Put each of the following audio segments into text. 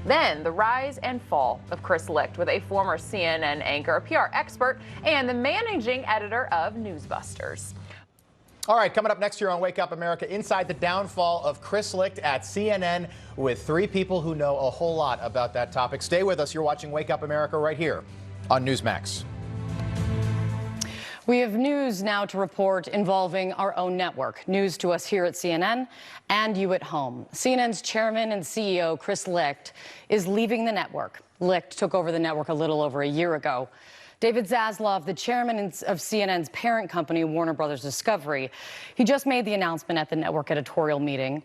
Then the rise and fall of Chris Licht, with a former CNN anchor, a PR expert, and the managing editor of Newsbusters. All right, coming up next year on Wake Up America, inside the downfall of Chris Licht at CNN with three people who know a whole lot about that topic. Stay with us. You're watching Wake Up America right here on Newsmax. We have news now to report involving our own network. News to us here at CNN and you at home. CNN's chairman and CEO, Chris Licht, is leaving the network. Licht took over the network a little over a year ago. David Zaslav, the chairman of CNN's parent company, Warner Brothers Discovery, he just made the announcement at the network editorial meeting.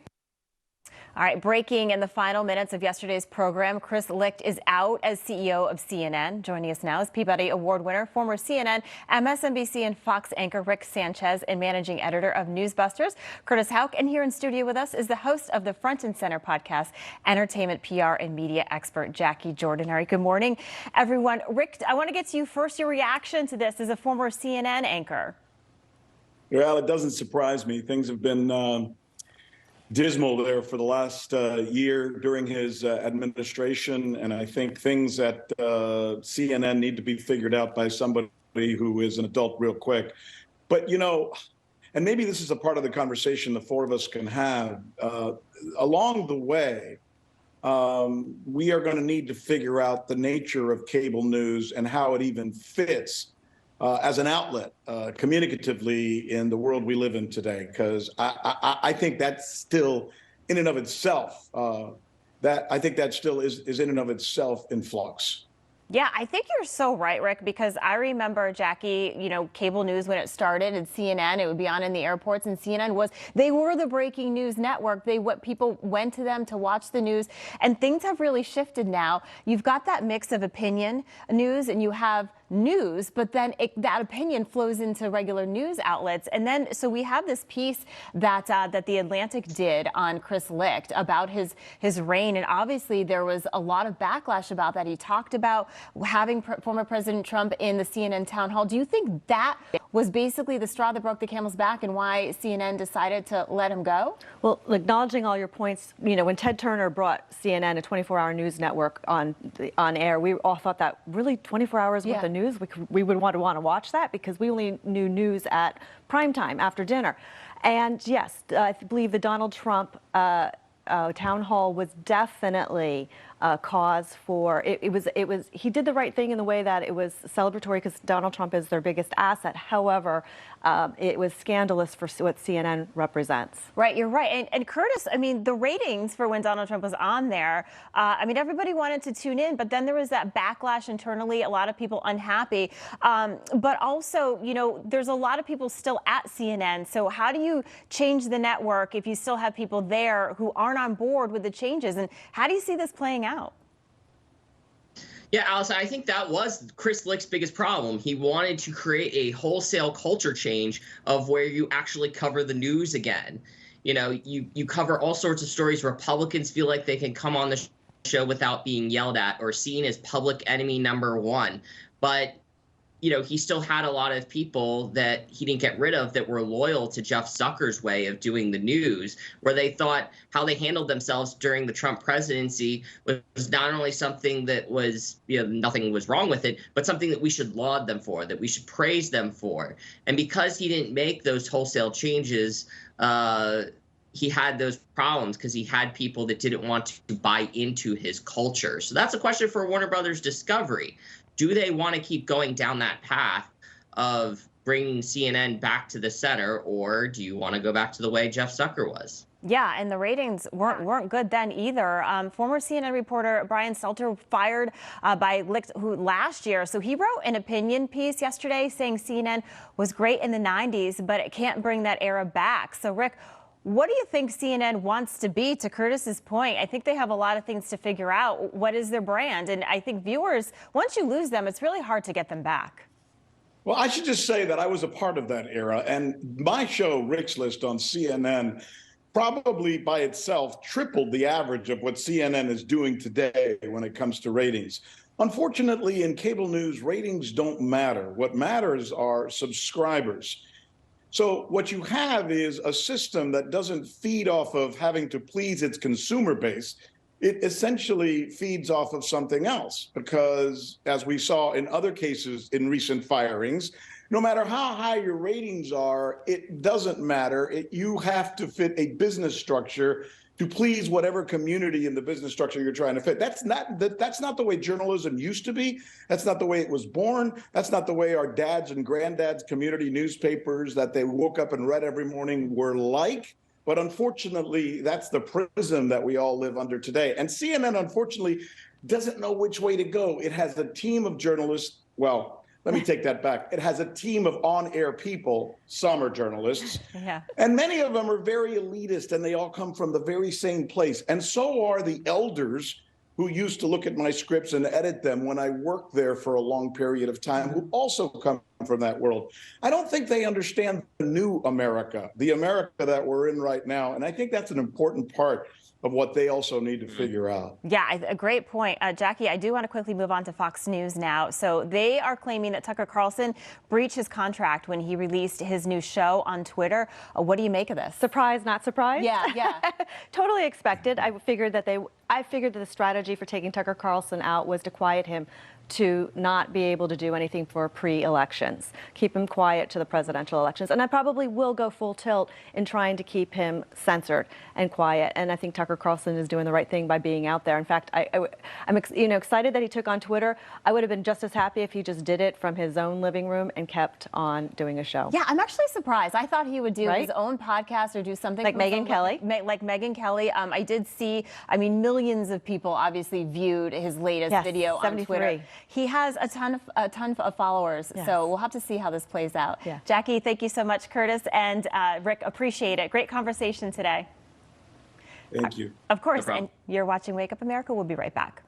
All right, breaking in the final minutes of yesterday's program, Chris Licht is out as CEO of CNN. Joining us now is Peabody Award winner, former CNN, MSNBC, and Fox anchor Rick Sanchez, and managing editor of Newsbusters, Curtis Houck. And here in studio with us is the host of the Front and Center podcast, entertainment PR and media expert Jacquie Jordan. All right, good morning, everyone. Rick, I want to get to you first, your reaction to this as a former CNN anchor. Well, it doesn't surprise me. Things have been dismal there for the last year during his administration, and I think things at CNN need to be figured out by somebody who is an adult real quick. But, you know, and maybe this is a part of the conversation the four of us can have, along the way, we are going to need to figure out the nature of cable news and how it even fits as an outlet communicatively in the world we live in today, because I think that's still in and of itself, I think that still is in and of itself in flux. Yeah, I think you're so right, Rick, because I remember, Jacquie, you know, cable news when it started and CNN, it would be on in the airports, and CNN they were the breaking news network. People went to them to watch the news, and things have really shifted now. You've got that mix of opinion news and you have news, but then that opinion flows into regular news outlets. And then, so we have this piece that the Atlantic did on Chris Licht about his reign. And obviously there was a lot of backlash about that. He talked about having former President Trump in the CNN town hall. Do you think that was basically the straw that broke the camel's back and why CNN decided to let him go? Well, acknowledging all your points, you know, when Ted Turner brought CNN, a 24-hour news network, on air, we all thought that really 24 hours worth of news, we would want to watch that, because we only knew news at prime time after dinner. And yes, I believe the Donald Trump town hall was definitely cause for he did the right thing in the way that it was celebratory, because Donald Trump is their biggest asset. However, it was scandalous for what CNN represents. Right, you're right. And Curtis, I mean, the ratings for when Donald Trump was on there, I mean, everybody wanted to tune in, but then there was that backlash internally, a lot of people unhappy. But also, you know, there's a lot of people still at CNN. So how do you change the network if you still have people there who aren't on board with the changes? And how do you see this playing out? Yeah, Allison, I think that was Chris Licht's biggest problem. He wanted to create a wholesale culture change of where you actually cover the news again. You know, you cover all sorts of stories. Republicans feel like they can come on the show without being yelled at or seen as public enemy number one. But you know, he still had a lot of people that he didn't get rid of that were loyal to Jeff Zucker's way of doing the news, where they thought how they handled themselves during the Trump presidency was not only something that was, you know, nothing was wrong with it, but something that we should laud them for, that we should praise them for. And because he didn't make those wholesale changes, he had those problems because he had people that didn't want to buy into his culture. So that's a question for Warner Brothers Discovery. Do they want to keep going down that path of bringing CNN back to the center, or do you want to go back to the way Jeff Zucker was? Yeah, and the ratings weren't good then either. Former CNN reporter Brian Stelter fired by Licht, who last year, so he wrote an opinion piece yesterday saying CNN was great in the 90s, but it can't bring that era back. So, Rick, what do you think CNN wants to be? To Curtis's point, I think they have a lot of things to figure out. What is their brand? And I think viewers, once you lose them, it's really hard to get them back. Well, I should just say that I was a part of that era, and my show, Rick's List on CNN, probably by itself tripled the average of what CNN is doing today when it comes to ratings. Unfortunately, in cable news, ratings don't matter. What matters are subscribers. So what you have is a system that doesn't feed off of having to please its consumer base. it essentially feeds off of something else, because as we saw in other cases in recent firings, no matter how high your ratings are, it doesn't matter. You have to fit a business structure to please whatever community in the business structure you're trying to fit. That's not the way journalism used to be. That's not the way it was born. That's not the way our dads and granddads' community newspapers that they woke up and read every morning were like. But unfortunately, that's the prison that we all live under today. And CNN, unfortunately, doesn't know which way to go. It has a team of journalists. Well, let me take that back. It has a team of on-air people. Some are journalists. Yeah. And many of them are very elitist, and they all come from the very same place. And so are the elders who used to look at my scripts and edit them when I worked there for a long period of time, who also come from that world. I don't think they understand the new America, the America that we're in right now. And I think that's an important part of what they also need to figure out. Yeah, a great point. Jacquie, I do want to quickly move on to Fox News now. So they are claiming that Tucker Carlson breached his contract when he released his new show on Twitter. What do you make of this? Surprise, not surprise? Yeah. Totally expected. I figured that the strategy for taking Tucker Carlson out was to quiet him, to not be able to do anything for pre-elections, keep him quiet to the presidential elections. And I probably will go full tilt in trying to keep him censored and quiet. And I think Tucker Carlson is doing the right thing by being out there. In fact, I'm excited that he took on Twitter. I would have been just as happy if he just did it from his own living room and kept on doing a show. Yeah, I'm actually surprised. I thought he would do his own podcast or do something like Megyn Kelly. Like Megyn Kelly. I did see, millions of people obviously viewed his latest video on Twitter. He has a ton of followers, so we'll have to see how this plays out. Yeah. Jacquie, thank you so much, Curtis and Rick. Appreciate it. Great conversation today. Thank you. Of course, No and you're watching Wake Up America. We'll be right back.